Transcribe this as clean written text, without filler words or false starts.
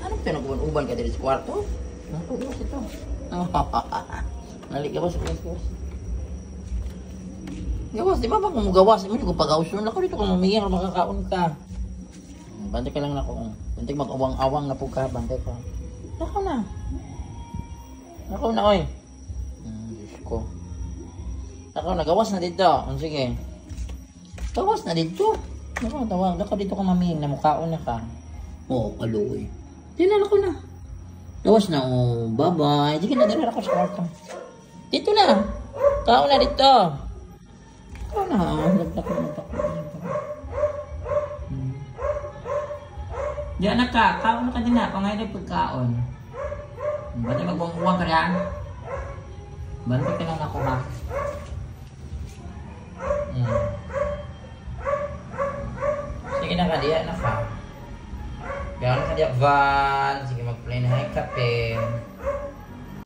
Ano ba nag-uban ka dito sa kwarto? Naku, iwas ito. Nalik gawas, gawas. Gawas, di ba ba kung gawas? Di ba kung pag-awas nun ako dito kung mamiyang makakaon ka. Bantay ka lang na ako. Bantay mag-awang-awang na po ka. Bantay ka. Nakaw na. Nakaw na, oy. Diyos ko. Nakaw na, gawas na dito. Sige. Gawas na dito. Nakaw, tawag. Nakaw dito ka mamiyang na mukhaon na ka. Oo, kaluoy. Di na, nakaw na. Gawas na, oh. Bye-bye. Sige na, dala ako sa kwarto. Dito na. Kao na dito. Kao na. Nagtakot. Diyan na ka. Kao na ka din na. Pangay na pagkaon. Bantay magbuang-uwang ka yan. Bantay ka lang ako ha. Sige na ka. Diyan na ka. Gano'n ka diyan, Van. Sige mag-play na kape.